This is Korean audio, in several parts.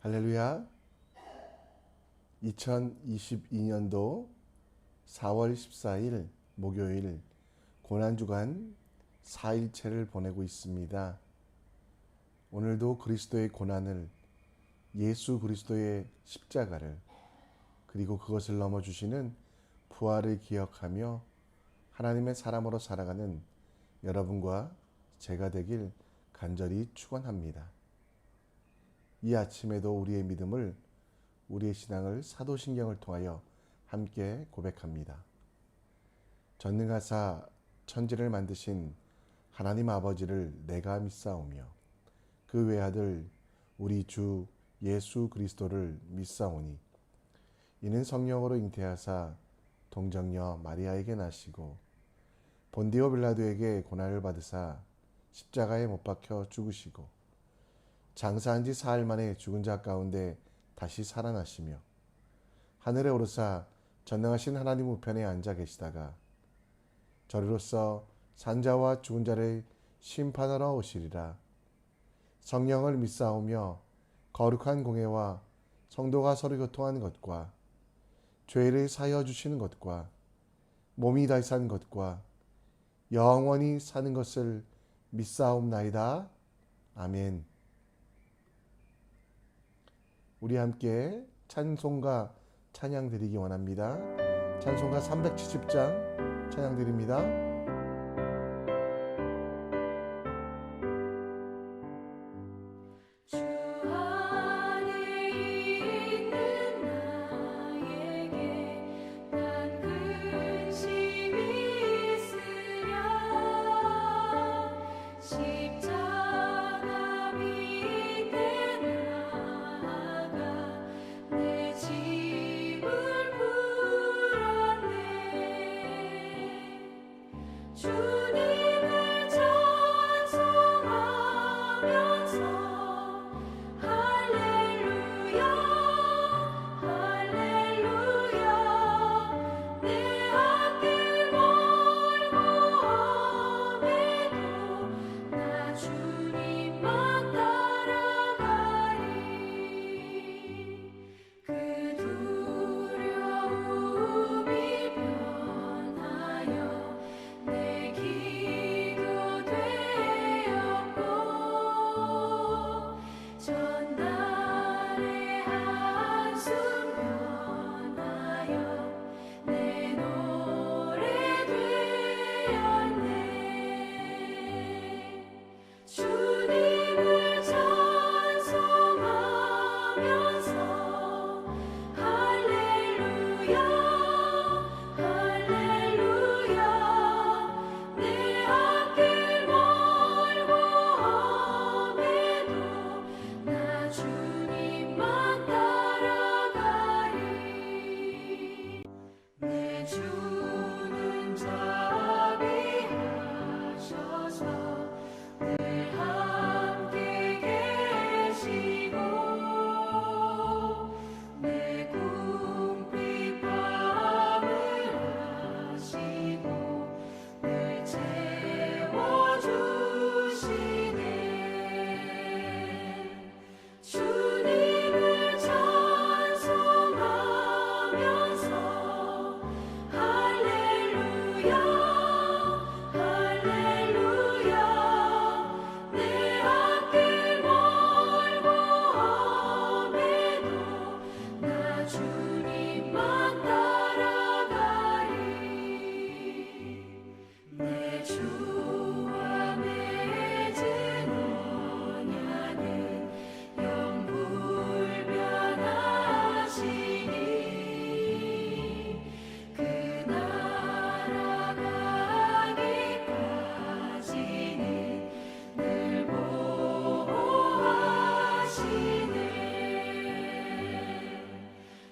할렐루야. 2022년도 4월 14일 목요일 고난주간 4일째를 보내고 있습니다. 오늘도 그리스도의 고난을, 예수 그리스도의 십자가를, 그리고 그것을 넘어주시는 부활을 기억하며 하나님의 사람으로 살아가는 여러분과 제가 되길 간절히 축원합니다. 이 아침에도 우리의 믿음을, 우리의 신앙을 사도신경을 통하여 함께 고백합니다. 전능하사 천지를 만드신 하나님 아버지를 내가 믿사오며 그 외아들 우리 주 예수 그리스도를 믿사오니 이는 성령으로 잉태하사 동정녀 마리아에게 나시고 본디오 빌라도에게 고난을 받으사 십자가에 못 박혀 죽으시고 장사한 지 사흘 만에 죽은 자 가운데 다시 살아나시며 하늘에 오르사 전능하신 하나님 우편에 앉아 계시다가 저리로서 산자와 죽은 자를 심판하러 오시리라. 성령을 믿사오며 거룩한 공회와 성도가 서로 교통하는 것과 죄를 사하여 주시는 것과 몸이 다시 사는 것과 영원히 사는 것을 믿사옵나이다. 아멘. 우리 함께 찬송가 찬양 드리기 원합니다. 찬송가 370장 찬양 드립니다.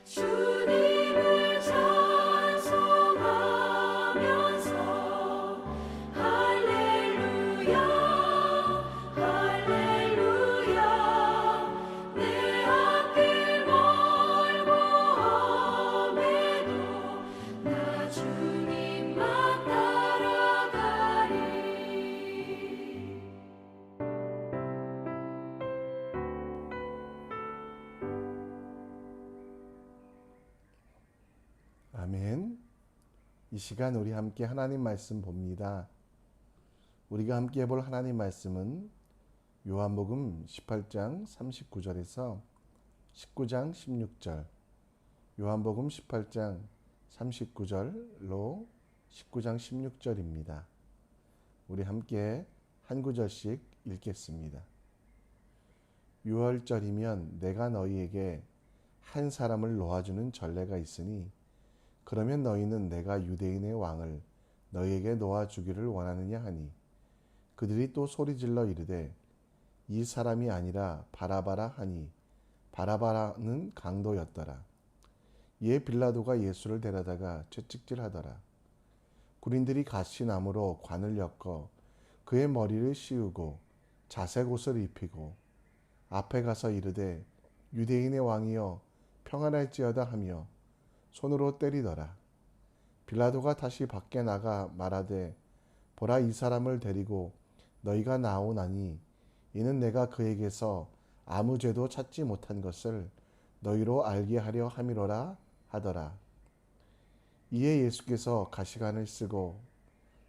주님을 찬송하면서 이 시간 우리 함께 하나님 말씀 봅니다. 우리가 함께 볼 하나님 말씀은 요한복음 18장 39절에서 19장 16절, 요한복음 18장 39절로 19장 16절입니다. 우리 함께 한 구절씩 읽겠습니다. 6월절이면 내가 너희에게 한 사람을 놓아주는 전례가 있으니 그러면 너희는 내가 유대인의 왕을 너희에게 놓아주기를 원하느냐 하니 그들이 또 소리질러 이르되 이 사람이 아니라 바라바라 하니 바라바라는 강도였더라. 이에 빌라도가 예수를 데려다가 채찍질하더라. 군인들이 가시나무로 관을 엮어 그의 머리를 씌우고 자색 옷을 입히고 앞에 가서 이르되 유대인의 왕이여 평안할지어다 하며 손으로 때리더라. 빌라도가 다시 밖에 나가 말하되 보라 이 사람을 데리고 너희가 나오나니 이는 내가 그에게서 아무 죄도 찾지 못한 것을 너희로 알게 하려 함이로라 하더라. 이에 예수께서 가시관을 쓰고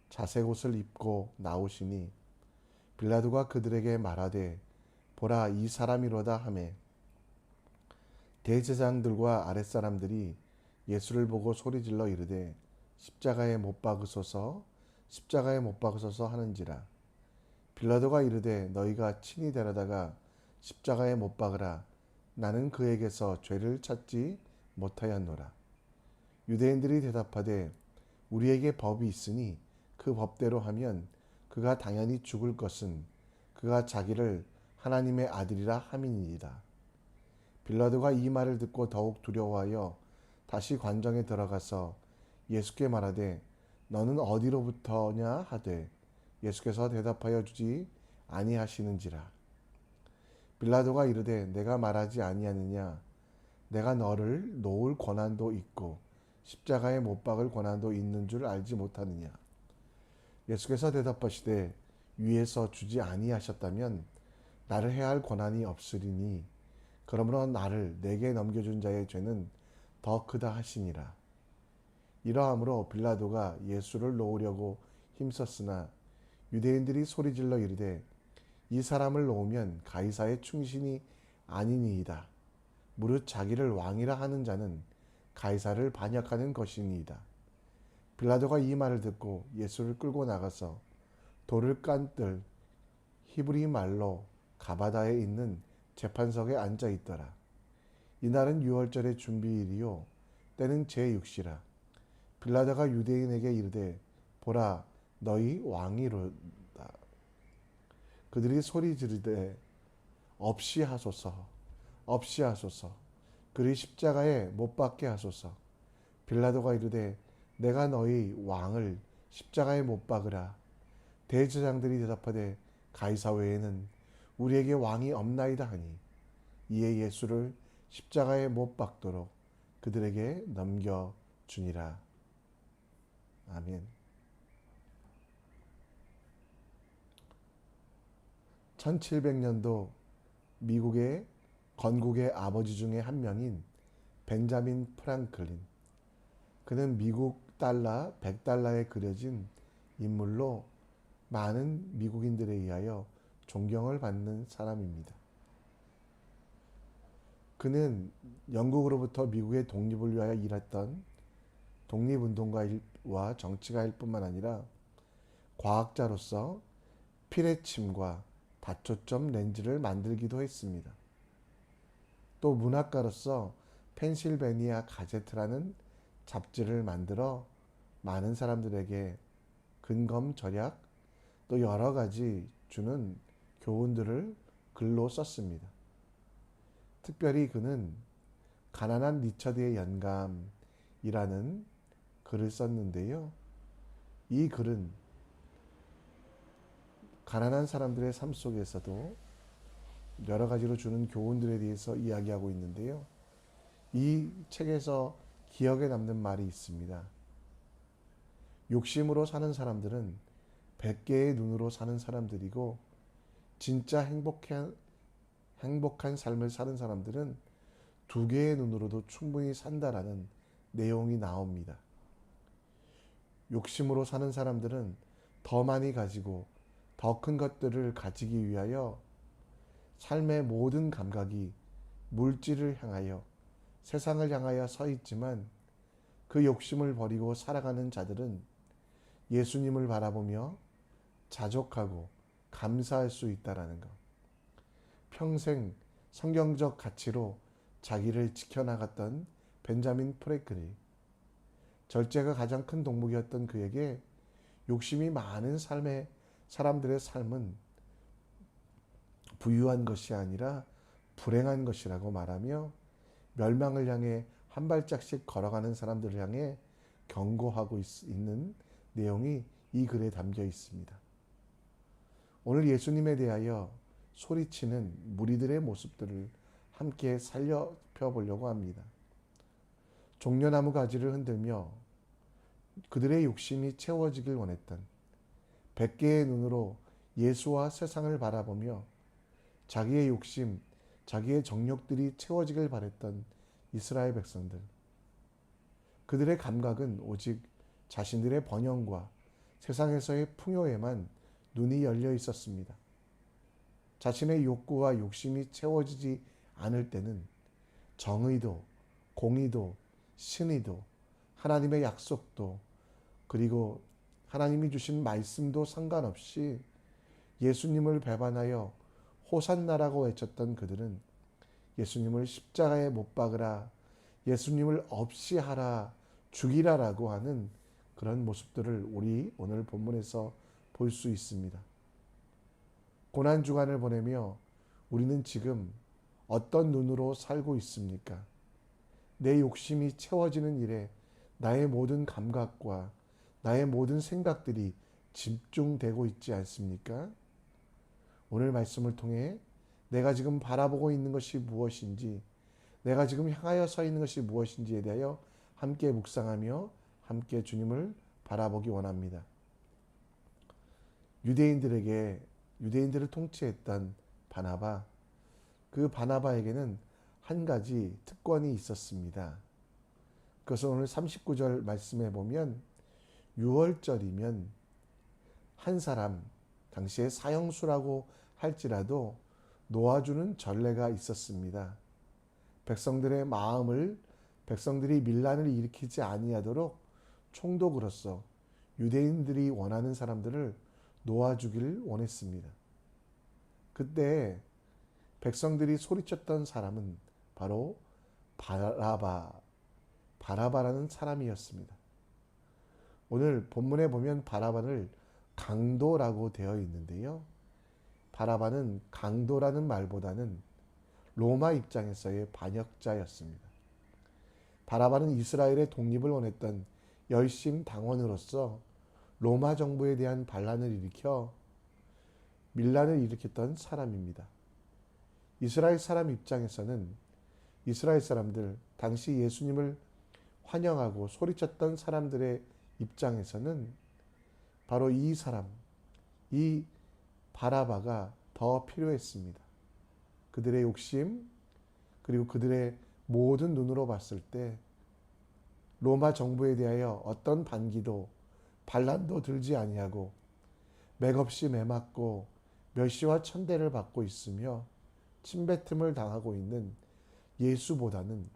자색 옷을 입고 나오시니 빌라도가 그들에게 말하되 보라 이 사람이로다 하매 대제사장들과 아랫사람들이 예수를 보고 소리질러 이르되 십자가에 못 박으소서 십자가에 못 박으소서 하는지라. 빌라도가 이르되 너희가 친히 데려다가 십자가에 못 박으라. 나는 그에게서 죄를 찾지 못하였노라. 유대인들이 대답하되 우리에게 법이 있으니 그 법대로 하면 그가 당연히 죽을 것은 그가 자기를 하나님의 아들이라 함이니이다. 빌라도가 이 말을 듣고 더욱 두려워하여 다시 관정에 들어가서 예수께 말하되 너는 어디로부터냐 하되 예수께서 대답하여 주지 아니하시는지라. 빌라도가 이르되 내가 말하지 아니하느냐 내가 너를 놓을 권한도 있고 십자가에 못 박을 권한도 있는 줄 알지 못하느냐. 예수께서 대답하시되 위에서 주지 아니하셨다면 나를 해할 권한이 없으리니 그러므로 나를 내게 넘겨준 자의 죄는 더 크다 하시니라. 이러함으로 빌라도가 예수를 놓으려고 힘썼으나 유대인들이 소리질러 이르되 이 사람을 놓으면 가이사의 충신이 아니니이다. 무릇 자기를 왕이라 하는 자는 가이사를 반역하는 것이니이다. 빌라도가 이 말을 듣고 예수를 끌고 나가서 돌을 깐뜰 히브리 말로 가바다에 있는 재판석에 앉아 있더라. 이날은 유월절의 준비일이요 때는 제6시라. 빌라도가 유대인에게 이르되 보라 너희 왕이로다. 그들이 소리 지르되 없이 하소서 없이 하소서 그리 십자가에 못 박게 하소서. 빌라도가 이르되 내가 너희 왕을 십자가에 못 박으라. 대제사장들이 대답하되 가이사 외에는 우리에게 왕이 없나이다 하니 이에 예수를 십자가에 못 박도록 그들에게 넘겨주니라. 아멘. 1700년도 미국의 건국의 아버지 중에 한 명인 벤자민 프랑클린. 그는 미국 달러 100달러에 그려진 인물로 많은 미국인들에 의하여 존경을 받는 사람입니다. 그는 영국으로부터 미국의 독립을 위하여 일했던 독립운동가와 정치가일 뿐만 아니라 과학자로서 피레침과 다초점 렌즈를 만들기도 했습니다. 또 문학가로서 펜실베니아 가제트라는 잡지를 만들어 많은 사람들에게 근검 절약 또 여러 가지 주는 교훈들을 글로 썼습니다. 특별히 그는 가난한 리처드의 영감이라는 글을 썼는데요. 이 글은 가난한 사람들의 삶 속에서도 여러 가지로 주는 교훈들에 대해서 이야기하고 있는데요. 이 책에서 기억에 남는 말이 있습니다. 욕심으로 사는 사람들은 100개의 눈으로 사는 사람들이고 진짜 행복한 삶을 사는 사람들은 2개의 눈으로도 충분히 산다라는 내용이 나옵니다. 욕심으로 사는 사람들은 더 많이 가지고 더 큰 것들을 가지기 위하여 삶의 모든 감각이 물질을 향하여 세상을 향하여 서 있지만 그 욕심을 버리고 살아가는 자들은 예수님을 바라보며 자족하고 감사할 수 있다라는 것. 평생 성경적 가치로 자기를 지켜나갔던 벤자민 프랭클리. 절제가 가장 큰 덕목이었던 그에게 욕심이 많은 삶의 사람들의 삶은 부유한 것이 아니라 불행한 것이라고 말하며 멸망을 향해 한 발짝씩 걸어가는 사람들을 향해 경고하고 있는 내용이 이 글에 담겨 있습니다. 오늘 예수님에 대하여 소리치는 무리들의 모습들을 함께 살펴보려고 합니다. 종려나무 가지를 흔들며 그들의 욕심이 채워지길 원했던 100개의 눈으로 예수와 세상을 바라보며 자기의 욕심, 자기의 정욕들이 채워지길 바랬던 이스라엘 백성들. 그들의 감각은 오직 자신들의 번영과 세상에서의 풍요에만 눈이 열려 있었습니다. 자신의 욕구와 욕심이 채워지지 않을 때는 정의도, 공의도, 신의도, 하나님의 약속도, 그리고 하나님이 주신 말씀도 상관없이 예수님을 배반하여 호산나라고 외쳤던 그들은 예수님을 십자가에 못 박으라, 예수님을 없이 하라, 죽이라라고 하는 그런 모습들을 우리 오늘 본문에서 볼 수 있습니다. 고난주간을 보내며 우리는 지금 어떤 눈으로 살고 있습니까? 내 욕심이 채워지는 일에 나의 모든 감각과 나의 모든 생각들이 집중되고 있지 않습니까? 오늘 말씀을 통해 내가 지금 바라보고 있는 것이 무엇인지, 내가 지금 향하여 서 있는 것이 무엇인지에 대하여 함께 묵상하며 함께 주님을 바라보기 원합니다. 유대인들을 통치했던 바나바, 그 바나바에게는 한 가지 특권이 있었습니다. 그것은 오늘 39절 말씀에 보면 6월절이면 한 사람, 당시에 사형수라고 할지라도 놓아주는 전례가 있었습니다. 백성들의 마음을, 백성들이 밀란을 일으키지 아니하도록 총독으로서 유대인들이 원하는 사람들을 놓아주기를 원했습니다. 그때 백성들이 소리쳤던 사람은 바로 바라바라는 사람이었습니다. 오늘 본문에 보면 바라바를 강도라고 되어 있는데요. 바라바는 강도라는 말보다는 로마 입장에서의 반역자였습니다. 바라바는 이스라엘의 독립을 원했던 열심 당원으로서 로마 정부에 대한 반란을 일으켜 밀란을 일으켰던 사람입니다. 이스라엘 사람 입장에서는 이스라엘 사람들, 당시 예수님을 환영하고 소리쳤던 사람들의 입장에서는 바로 이 사람, 이 바라바가 더 필요했습니다. 그들의 욕심, 그리고 그들의 모든 눈으로 봤을 때 로마 정부에 대하여 어떤 반기도 반란도 들지 아니하고 맥없이 매맞고 멸시와 천대를 받고 있으며 침뱉음을 당하고 있는 예수보다는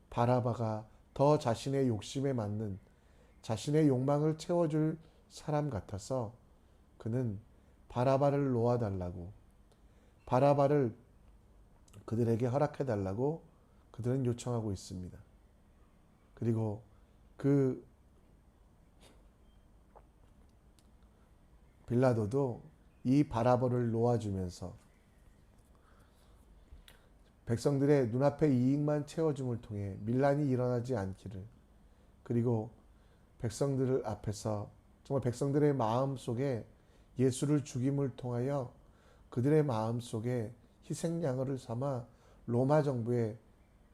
바라바가 더 자신의 욕심에 맞는, 자신의 욕망을 채워줄 사람 같아서 그는 바라바를 놓아달라고, 바라바를 그들에게 허락해달라고 그들은 요청하고 있습니다. 그리고 그 빌라도도 이 바라바를 놓아주면서 백성들의 눈앞의 이익만 채워줌을 통해 밀란이 일어나지 않기를, 그리고 백성들 앞에서 정말 백성들의 마음 속에 예수를 죽임을 통하여 그들의 마음 속에 희생양을 삼아 로마 정부에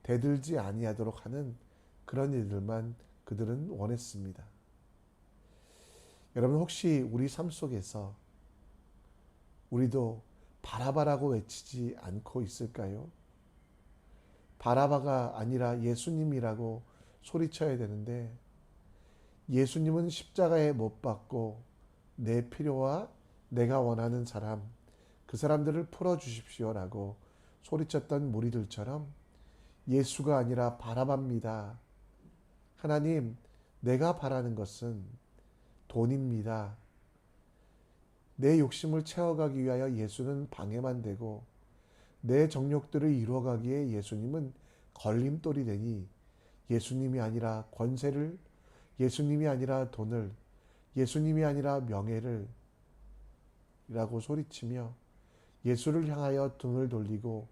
대들지 아니하도록 하는 그런 일들만 그들은 원했습니다. 여러분, 혹시 우리 삶 속에서 우리도 바라바라고 외치지 않고 있을까요? 바라바가 아니라 예수님이라고 소리쳐야 되는데 예수님은 십자가에 못 박고 내 필요와 내가 원하는 사람, 그 사람들을 풀어주십시오라고 소리쳤던 무리들처럼 예수가 아니라 바라바입니다. 하나님, 내가 바라는 것은 돈입니다. 내 욕심을 채워가기 위하여 예수는 방해만 되고 내 정욕들을 이루어가기에 예수님은 걸림돌이 되니 예수님이 아니라 권세를, 예수님이 아니라 돈을, 예수님이 아니라 명예를 라고 소리치며 예수를 향하여 등을 돌리고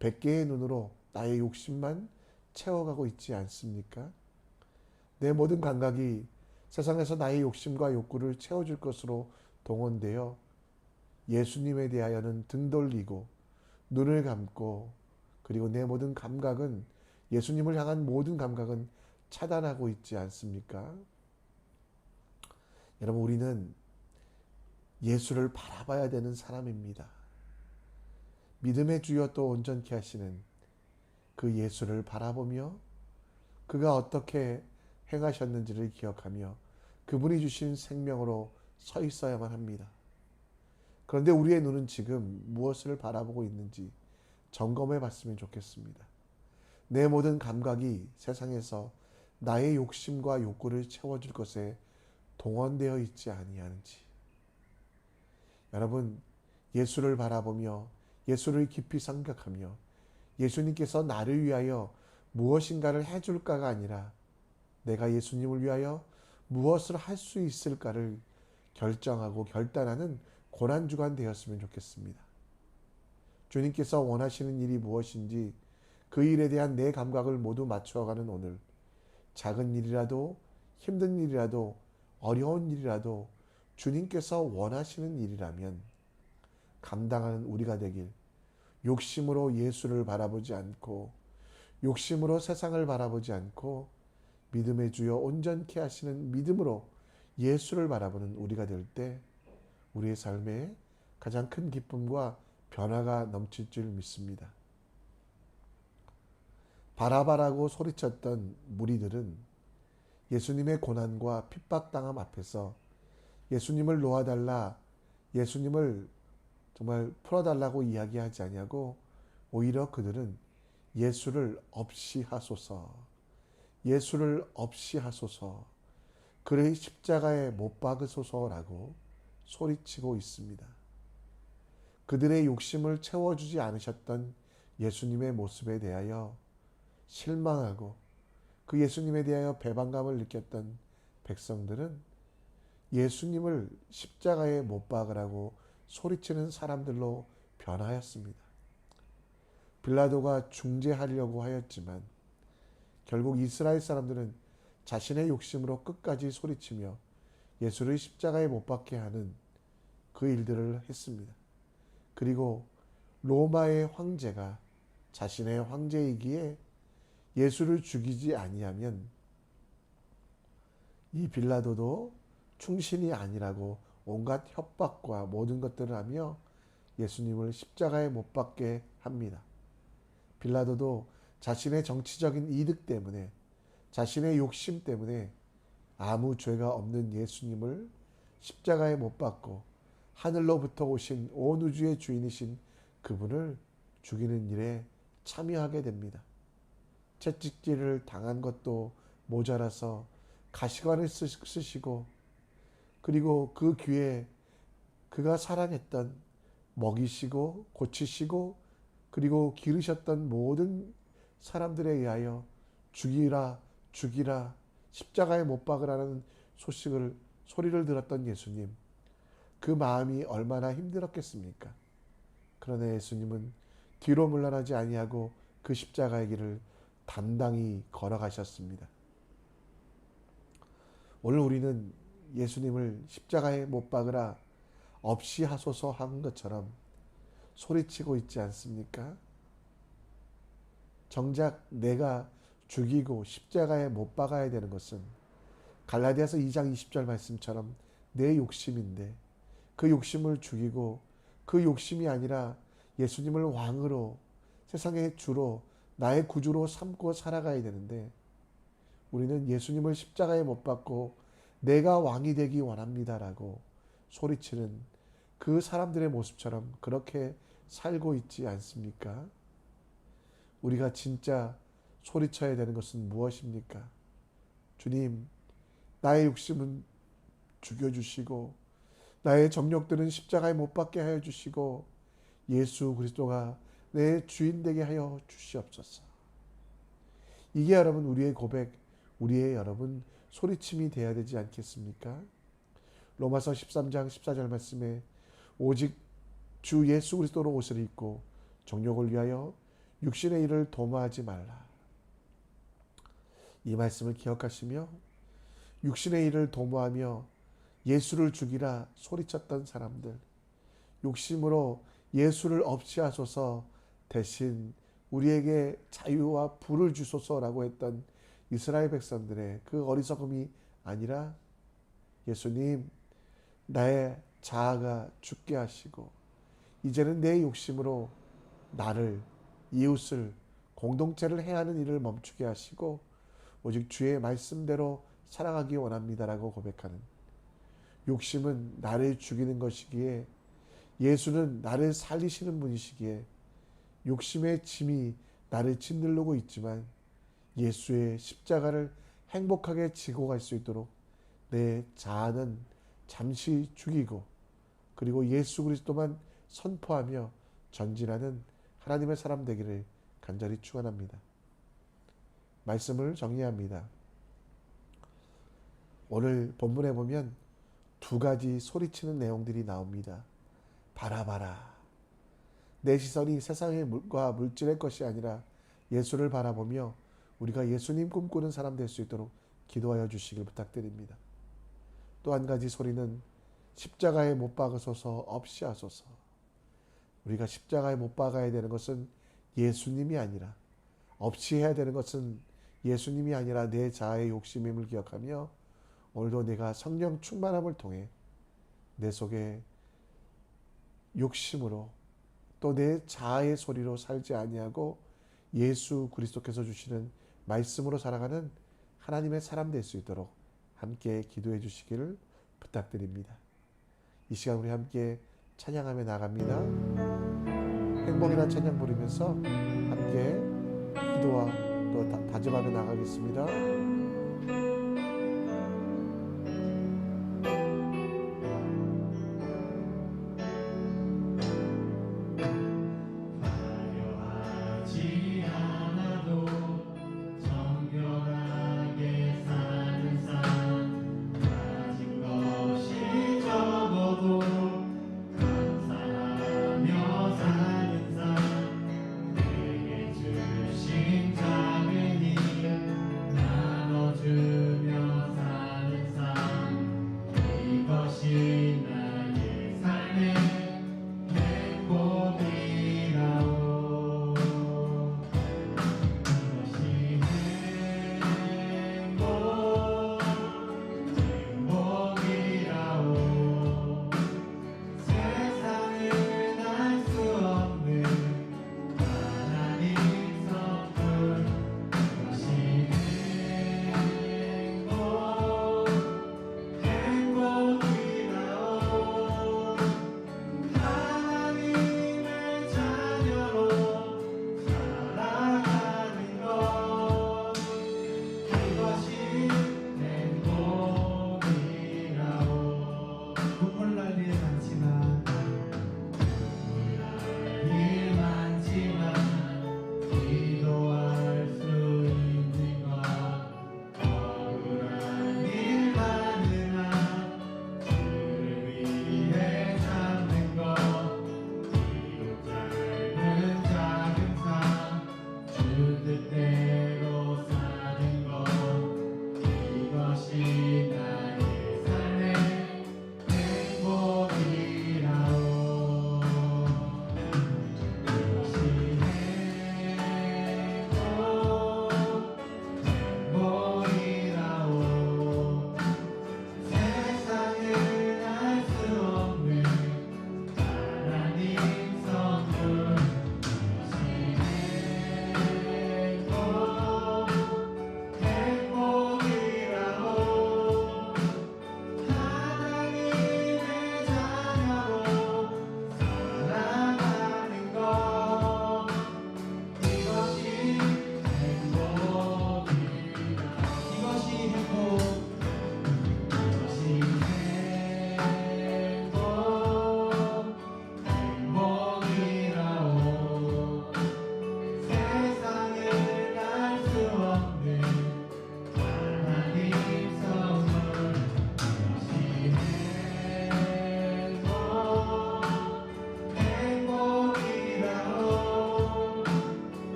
백개의 눈으로 나의 욕심만 채워가고 있지 않습니까? 내 모든 감각이 세상에서 나의 욕심과 욕구를 채워줄 것으로 동원되어 예수님에 대하여는 등 돌리고 눈을 감고, 그리고 내 모든 감각은, 예수님을 향한 모든 감각은 차단하고 있지 않습니까? 여러분, 우리는 예수를 바라봐야 되는 사람입니다. 믿음의 주여 또 온전케 하시는 그 예수를 바라보며 그가 어떻게 행하셨는지를 기억하며 그분이 주신 생명으로 서 있어야만 합니다. 그런데 우리의 눈은 지금 무엇을 바라보고 있는지 점검해 봤으면 좋겠습니다. 내 모든 감각이 세상에서 나의 욕심과 욕구를 채워줄 것에 동원되어 있지 아니하는지. 여러분, 예수를 바라보며 예수를 깊이 생각하며 예수님께서 나를 위하여 무엇인가를 해줄까가 아니라 내가 예수님을 위하여 무엇을 할 수 있을까를 결정하고 결단하는 고난주간 되었으면 좋겠습니다. 주님께서 원하시는 일이 무엇인지 그 일에 대한 내 감각을 모두 맞추어가는 오늘, 작은 일이라도 힘든 일이라도 어려운 일이라도 주님께서 원하시는 일이라면 감당하는 우리가 되길, 욕심으로 예수를 바라보지 않고 욕심으로 세상을 바라보지 않고 믿음의 주여 온전케 하시는 믿음으로 예수를 바라보는 우리가 될 때 우리의 삶에 가장 큰 기쁨과 변화가 넘칠 줄 믿습니다. 바라바라고 소리쳤던 무리들은 예수님의 고난과 핍박당함 앞에서 예수님을 놓아달라, 예수님을 정말 풀어달라고 이야기하지 아니하고 오히려 그들은 예수를 없이 하소서, 예수를 없이 하소서, 그의 십자가에 못 박으소서라고 소리치고 있습니다. 그들의 욕심을 채워주지 않으셨던 예수님의 모습에 대하여 실망하고 그 예수님에 대하여 배반감을 느꼈던 백성들은 예수님을 십자가에 못 박으라고 소리치는 사람들로 변하였습니다. 빌라도가 중재하려고 하였지만 결국 이스라엘 사람들은 자신의 욕심으로 끝까지 소리치며 예수를 십자가에 못 박게 하는 그 일들을 했습니다. 그리고 로마의 황제가 자신의 황제이기에 예수를 죽이지 아니하면 이 빌라도도 충신이 아니라고 온갖 협박과 모든 것들을 하며 예수님을 십자가에 못 박게 합니다. 빌라도도 자신의 정치적인 이득 때문에, 자신의 욕심 때문에 아무 죄가 없는 예수님을 십자가에 못 박고 하늘로부터 오신 온 우주의 주인이신 그분을 죽이는 일에 참여하게 됩니다. 채찍질을 당한 것도 모자라서 가시관을 쓰시고, 그리고 그 귀에 그가 사랑했던, 먹이시고 고치시고 그리고 기르셨던 모든 사람들에 의하여 죽이라 죽이라 십자가에 못 박으라는 소리를 들었던 예수님, 그 마음이 얼마나 힘들었겠습니까? 그러나 예수님은 뒤로 물러나지 아니하고 그 십자가의 길을 담당히 걸어가셨습니다. 오늘 우리는 예수님을 십자가에 못 박으라 없이 하소서 한 것처럼 소리치고 있지 않습니까? 정작 내가 죽이고 십자가에 못 박아야 되는 것은 갈라디아서 2장 20절 말씀처럼 내 욕심인데 그 욕심을 죽이고 그 욕심이 아니라 예수님을 왕으로, 세상의 주로, 나의 구주로 삼고 살아가야 되는데 우리는 예수님을 십자가에 못 박고 내가 왕이 되기 원합니다라고 소리치는 그 사람들의 모습처럼 그렇게 살고 있지 않습니까? 우리가 진짜 소리쳐야 되는 것은 무엇입니까? 주님, 나의 욕심은 죽여주시고 나의 정욕들은 십자가에 못 박게 하여 주시고 예수 그리스도가 내 주인 되게 하여 주시옵소서. 이게 여러분 우리의 고백, 우리의 여러분 소리침이 되어야 되지 않겠습니까? 로마서 13장 14절 말씀에 오직 주 예수 그리스도로 옷을 입고 정욕을 위하여 육신의 일을 도모하지 말라. 이 말씀을 기억하시며 육신의 일을 도모하며 예수를 죽이라 소리쳤던 사람들, 욕심으로 예수를 없이 하소서 대신 우리에게 자유와 부를 주소서라고 했던 이스라엘 백성들의 그 어리석음이 아니라 예수님, 나의 자아가 죽게 하시고 이제는 내 욕심으로 나를, 이웃을, 공동체를 해하는 일을 멈추게 하시고 오직 주의 말씀대로 살아가기 원합니다라고 고백하는, 욕심은 나를 죽이는 것이기에 예수는 나를 살리시는 분이시기에 욕심의 짐이 나를 짓누르고 있지만 예수의 십자가를 행복하게 지고 갈 수 있도록 내 자아는 잠시 죽이고 그리고 예수 그리스도만 선포하며 전진하는 하나님의 사람 되기를 간절히 축원합니다. 말씀을 정리합니다. 오늘 본문에 보면 두 가지 소리치는 내용들이 나옵니다. 바라봐라. 내 시선이 세상의 물과 물질의 것이 아니라 예수를 바라보며 우리가 예수님 꿈꾸는 사람 될 수 있도록 기도하여 주시길 부탁드립니다. 또 한 가지 소리는 십자가에 못 박으소서 없이 하소서. 우리가 십자가에 못 박아야 되는 것은 예수님이 아니라, 없이 해야 되는 것은 예수님이 아니라 내 자아의 욕심임을 기억하며 오늘도 내가 성령 충만함을 통해 내 속에 욕심으로 또 내 자아의 소리로 살지 아니하고 예수 그리스도께서 주시는 말씀으로 살아가는 하나님의 사람 될 수 있도록 함께 기도해 주시기를 부탁드립니다. 이 시간 우리 함께 찬양하며 나갑니다. 행복이란 찬양 부르면서 함께 기도와 또 다짐하며 나가겠습니다.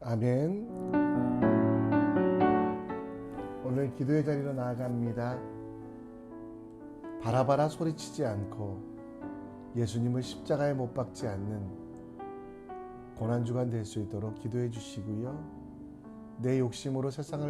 아멘. 오늘 기도의 자리로 나아갑니다. 바라바라 소리치지 않고 예수님을 십자가에 못 박지 않는 고난주간 될 수 있도록 기도해 주시고요. 내 욕심으로 세상을